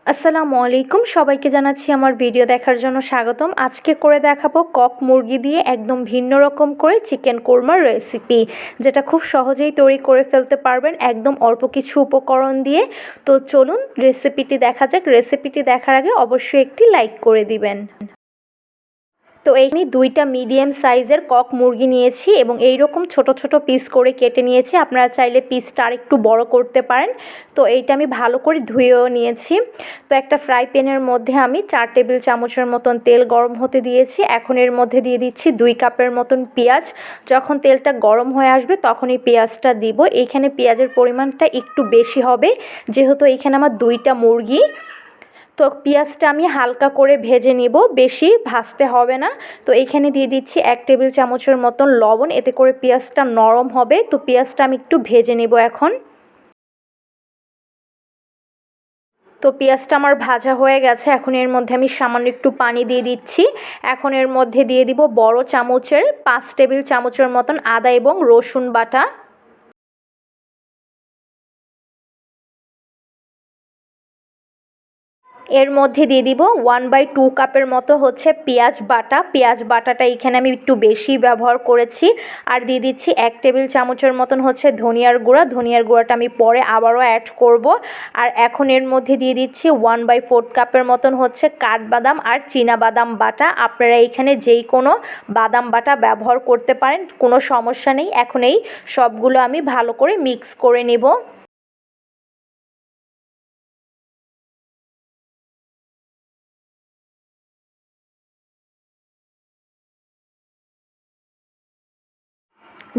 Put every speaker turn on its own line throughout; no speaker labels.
আসসালামু আলাইকুম, সবাইকে জানাচ্ছি আমার ভিডিও দেখার জন্য স্বাগতম। আজকে করে দেখাবো কক মুরগি দিয়ে একদম ভিন্ন রকম করে চিকেন কোরমার রেসিপি, যেটা খুব সহজেই তৈরি করে ফেলতে পারবেন একদম অল্প কিছু উপকরণ দিয়ে। তো চলুন রেসিপিটি দেখা যাক। রেসিপিটি দেখার আগে অবশ্যই একটি লাইক করে দিবেন। তো আমি 2টা মিডিয়াম সাইজের কক মুরগি নিয়েছি এবং এই রকম ছোট ছোট পিস করে কেটে নিয়েছি। আপনারা চাইলে পিসটা আর একটু বড় করতে পারেন। তো এইটা আমি ভালো করে ধুয়েও নিয়েছি। তো একটা ফ্রাই প্যানের মধ্যে আমি 4 টেবিল চামচের মতন তেল গরম হতে দিয়েছি। এখন এর মধ্যে দিয়ে দিচ্ছি 2 কাপের মতন পেঁয়াজ। যখন তেলটা গরম হয়ে আসবে তখনই পেঁয়াজটা দিব। এইখানে পেঁয়াজের পরিমাণটা একটু বেশি হবে, যেহেতু এইখানে আমার 2টা মুরগি। তো পেঁয়াজটা আমি হালকা করে ভেজে নেব, বেশি ভাজতে হবে না। তো এইখানে দিয়ে দিচ্ছি 1 টেবিল চামচের মতন লবণ, এতে করে পেঁয়াজটা নরম হবে। তো পেঁয়াজটা আমি একটু ভেজে নেব এখন। তো পেঁয়াজটা আমার ভাজা হয়ে গেছে। এখন এর মধ্যে আমি সামান্য একটু পানি দিয়ে দিচ্ছি। এখন এর মধ্যে দিয়ে দিব বড় চামচের 5 টেবিল চামচের মতন আদা এবং রসুন বাটা। এর মধ্যে দিয়ে দিব 1/2 কাপের মতো হচ্ছে পেঁয়াজ বাটা। পেঁয়াজ বাটাটা এখানে আমি একটু বেশি ব্যবহার করেছি। আর দিয়ে দিচ্ছি 1 টেবিল চামচের মতন হচ্ছে ধনিয়ার গুঁড়া। ধনিয়ার গুঁড়াটা আমি পরে আবারও অ্যাড করব। আর এখন এর মধ্যে দিয়ে দিচ্ছি 1/4 কাপের মতন হচ্ছে কাঠবাদাম আর চীনাবাদাম বাটা। আপনারা এখানে যেই কোনো বাদাম বাটা ব্যবহার করতে পারেন, কোনো সমস্যা নেই। এখন এই সবগুলো আমি ভালো করে মিক্স করে নেব।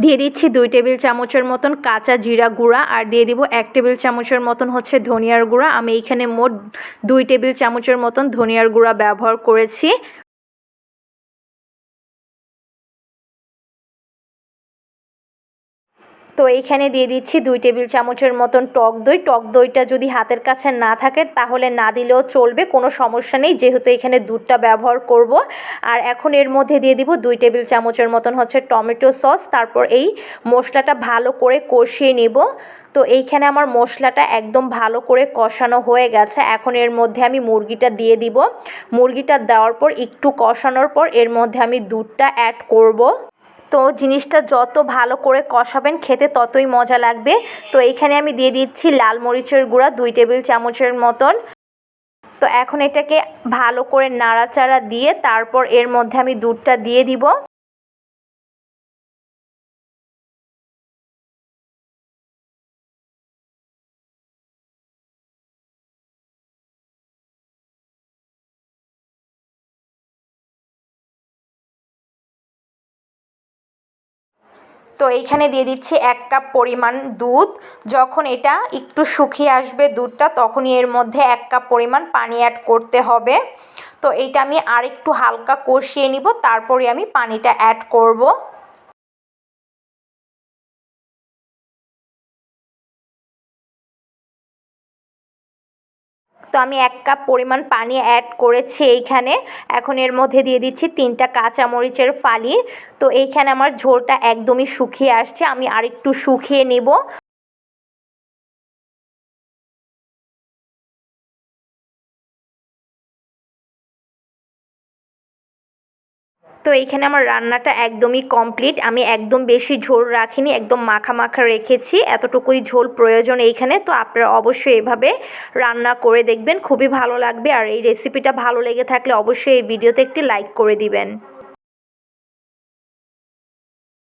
দিয়ে দিচ্ছি 2 টেবিল চামচের মতন কাঁচা জিরা গুঁড়া। আর দিয়ে দিব 1 টেবিল চামচের মতন হচ্ছে ধনিয়ার গুঁড়া। আমি এইখানে মোট 2 টেবিল চামচের মতন ধনিয়ার গুঁড়া ব্যবহার করেছি। তো এইখানে দিয়ে দিচ্ছি 2 টেবিল চামচের মতন টক দই। টক দইটা যদি হাতের কাছে না থাকে তাহলে না দিলেও চলবে, কোনো সমস্যা নেই, যেহেতু এখানে দুধটা ব্যবহার করব। আর এখন এর মধ্যে দিয়ে দিব 2 টেবিল চামচের মতন হচ্ছে টমেটো সস। তারপর এই মশলাটা ভালো করে কষিয়ে নেব। তো এইখানে আমার মশলাটা একদম ভালো করে কষানো হয়ে গেছে। এখন এর মধ্যে আমি মুরগিটা দিয়ে দিব। মুরগিটা দেওয়ার পর একটু কষানোর পর এর মধ্যে আমি দুধটা অ্যাড করব। তো জিনিসটা যত ভালো করে কষাবেন খেতে ততই মজা লাগবে। তো এইখানে আমি দিয়ে দিচ্ছি লাল মরিচের গুঁড়া 2 টেবিল চামচের মতন। তো এখন এটাকে ভালো করে নাড়াচাড়া দিয়ে তারপর এর মধ্যে আমি দুধটা দিয়ে দিব। তো এইখানে দিয়ে দিচ্ছি 1 কাপ পরিমাণ দুধ। যখন এটা একটু শুকিয়ে আসবে দুধটা, তখনই এর মধ্যে 1 কাপ পরিমাণ পানি অ্যাড করতে হবে। তো এইটা আমি আরেকটু হালকা কষিয়ে নিব, তারপরে আমি পানিটা অ্যাড করব। তো আমি 1 কাপ পরিমাণ পানি অ্যাড করেছি এইখানে। এখন এর মধ্যে দিয়ে দিচ্ছি 3টা কাঁচামরিচের ফালি। তো এইখানে আমার ঝোলটা একদমই শুকিয়ে আসছে, আমি আরেকটু শুকিয়ে নেব। তো এইখানে আমার রান্নাটা একদমই কমপ্লিট। আমি একদম বেশি ঝোল রাখিনি, একদম মাখা মাখা রেখেছি। এতটুকুই ঝোল প্রয়োজন এইখানে। তো আপনারা অবশ্যই এভাবে রান্না করে দেখবেন, খুবই ভালো লাগবে। আর এই রেসিপিটা ভালো লেগে থাকলে অবশ্যই এই ভিডিওতে একটি লাইক করে দিবেন।